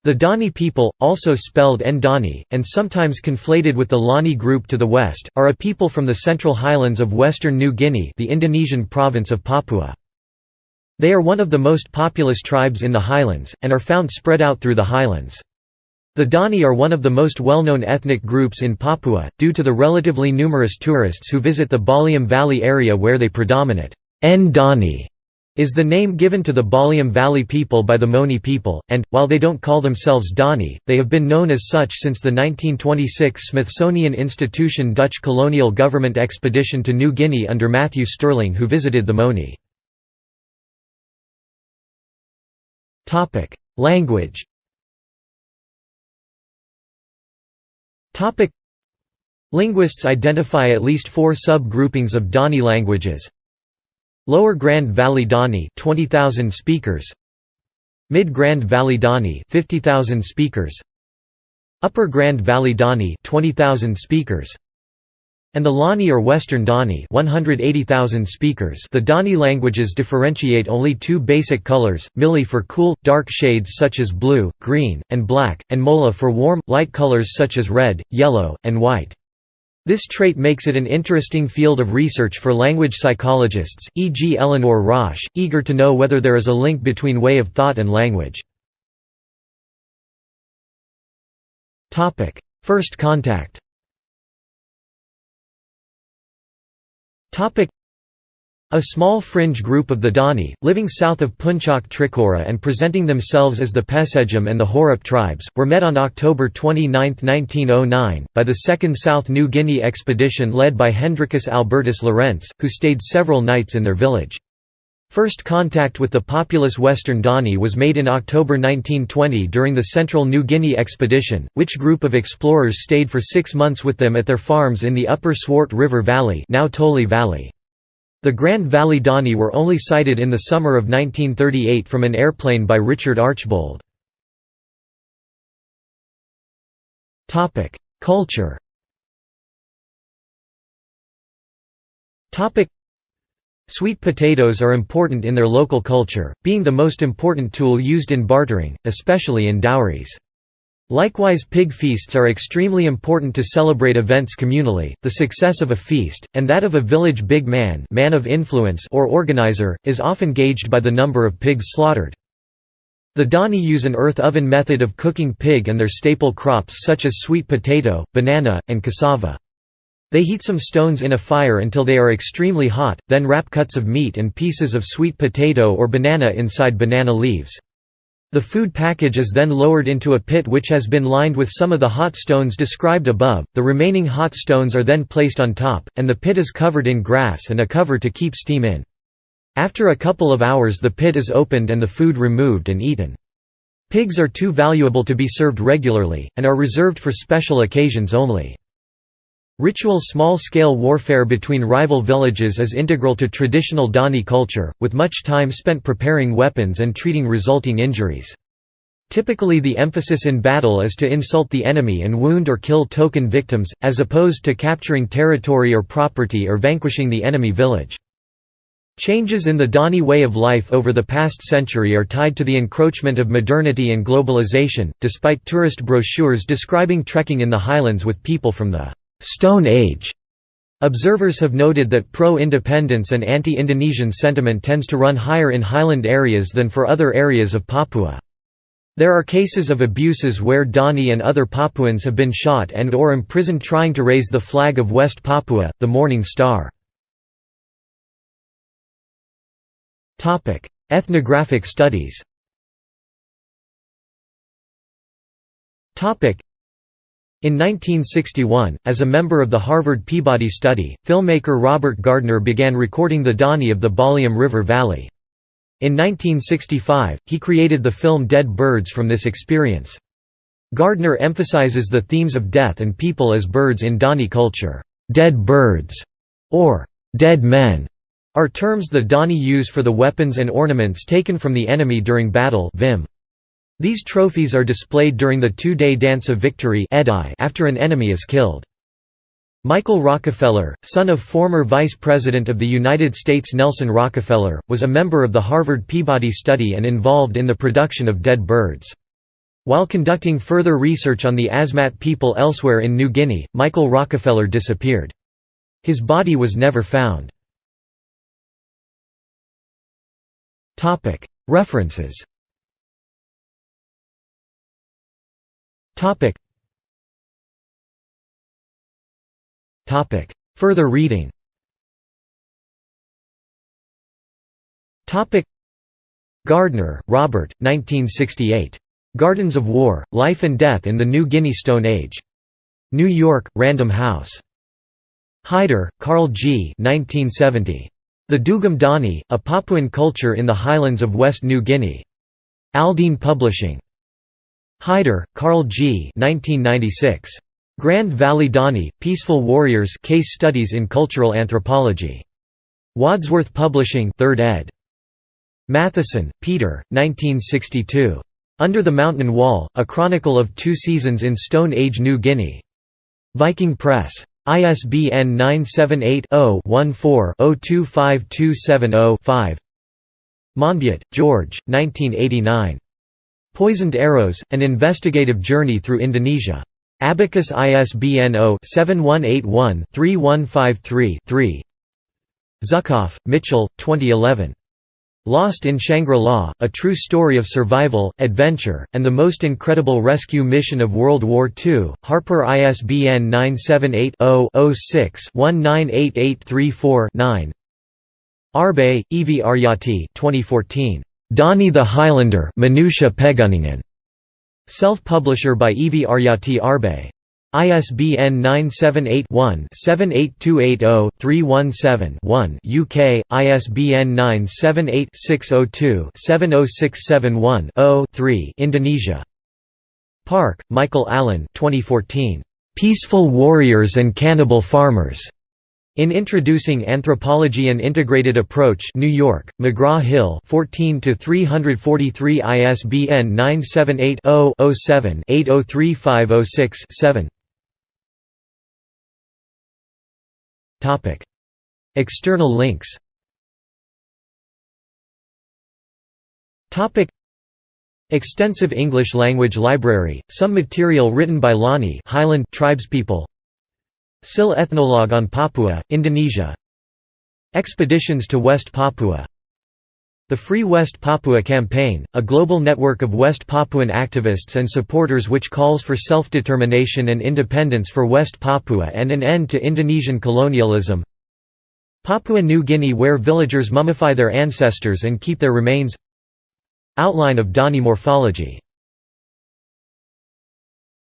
The DANI people, also spelled Ndani, and sometimes conflated with the Lani group to the west, are a people from the Central Highlands of western New Guinea, the Indonesian province of Papua. They are one of the most populous tribes in the highlands, and are found spread out through the highlands. The DANI are one of the most well-known ethnic groups in Papua, due to the relatively numerous tourists who visit the Baliem Valley area where they predominate. Ndani is the name given to the Baliem Valley people by the Moni people, and, while they don't call themselves DANI, they have been known as such since the 1926 Smithsonian Institution Dutch colonial government expedition to New Guinea under Matthew Stirling, who visited the Moni. Language. Linguists identify at least 4 sub-groupings of DANI languages. Lower Grand Valley DANI 20,000 speakers. Mid Grand Valley DANI 50,000 speakers. Upper Grand Valley DANI 20,000 speakers. And the Lani or Western DANI 180,000 speakers. The DANI languages differentiate only 2 basic colors, mili for cool, dark shades such as blue, green, and black, and mola for warm, light colors such as red, yellow, and white. This trait makes it an interesting field of research for language psychologists, e.g. Eleanor Roche, eager to know whether there is a link between way of thought and language. First contact. A small fringe group of the DANI, living south of Puncak Trikora and presenting themselves as the Pesejam and the Horop tribes, were met on October 29, 1909, by the Second South New Guinea expedition led by Hendrikus Albertus Lorentz, who stayed several nights in their village. First contact with the populous Western DANI was made in October 1920 during the Central New Guinea expedition, which group of explorers stayed for 6 months with them at their farms in the Upper Swart River Valley, now Toli Valley. The Grand Valley DANI were only sighted in the summer of 1938 from an airplane by Richard Archbold. Culture. Sweet potatoes are important in their local culture, being the most important tool used in bartering, especially in dowries. Likewise, pig feasts are extremely important to celebrate events communally. The success of a feast, and that of a village big man, man of influence or organizer, is often gauged by the number of pigs slaughtered. The DANI use an earth oven method of cooking pig and their staple crops such as sweet potato, banana, and cassava. They heat some stones in a fire until they are extremely hot, then wrap cuts of meat and pieces of sweet potato or banana inside banana leaves. The food package is then lowered into a pit which has been lined with some of the hot stones described above. The remaining hot stones are then placed on top, and the pit is covered in grass and a cover to keep steam in. After a couple of hours, the pit is opened and the food removed and eaten. Pigs are too valuable to be served regularly, and are reserved for special occasions only. Ritual small-scale warfare between rival villages is integral to traditional DANI culture, with much time spent preparing weapons and treating resulting injuries. Typically the emphasis in battle is to insult the enemy and wound or kill token victims, as opposed to capturing territory or property or vanquishing the enemy village. Changes in the DANI way of life over the past century are tied to the encroachment of modernity and globalization, despite tourist brochures describing trekking in the highlands with people from the Stone Age. Observers have noted that pro-independence and anti-Indonesian sentiment tends to run higher in highland areas than for other areas of Papua. There are cases of abuses where DANI and other Papuans have been shot and/or imprisoned trying to raise the flag of West Papua, the Morning Star. Ethnographic studies. In 1961, as a member of the Harvard Peabody Study, filmmaker Robert Gardner began recording the DANI of the Baliem River Valley. In 1965, he created the film Dead Birds from this experience. Gardner emphasizes the themes of death and people as birds in DANI culture. Dead birds, or dead men, are terms the DANI use for the weapons and ornaments taken from the enemy during battle. These trophies are displayed during the 2-day Dance of Victory after an enemy is killed. Michael Rockefeller, son of former Vice President of the United States Nelson Rockefeller, was a member of the Harvard Peabody Study and involved in the production of Dead Birds. While conducting further research on the Asmat people elsewhere in New Guinea, Michael Rockefeller disappeared. His body was never found. References. Further reading. Gardner, Robert, 1968. Gardens of War, Life and Death in the New Guinea Stone Age. New York, Random House. Hyder, Carl G. 1970. The Dugam Dani, A Papuan Culture in the Highlands of West New Guinea. Aldine Publishing. Hyder, Carl G. 1996. Grand Valley Dani, Peaceful Warriors Case Studies in Cultural Anthropology. Wadsworth Publishing 3rd ed. Matheson, Peter, 1962. Under the Mountain Wall, A Chronicle of Two Seasons in Stone Age New Guinea. Viking Press. ISBN 978-0-14-025270-5. Monbiot, George, 1989. Poisoned Arrows, An Investigative Journey Through Indonesia. Abacus ISBN 0-7181-3153-3. Zuckhoff, Mitchell, 2011. Lost in Shangri-La, A True Story of Survival, Adventure, and the Most Incredible Rescue Mission of World War II, Harper ISBN 978-0-06-198834-9. Arbe, Evie Aryati 2014. Dani the Highlander Minutia Pegunningen. Self-publisher by Evie Aryati Arbe. ISBN 978-1-78280-317-1 UK, ISBN 978-602-70671-0-3 Indonesia. Park, Michael Allen 2014. Peaceful Warriors and Cannibal Farmers. In Introducing Anthropology and Integrated Approach, New York, McGraw-Hill 14-343 ISBN 978-0-07-803506-7. External links. Extensive English language library, some material written by Lani Highland tribespeople. SIL Ethnologue on Papua, Indonesia. Expeditions to West Papua. The Free West Papua Campaign, a global network of West Papuan activists and supporters which calls for self-determination and independence for West Papua and an end to Indonesian colonialism. Papua New Guinea, where villagers mummify their ancestors and keep their remains. Outline of Dani morphology.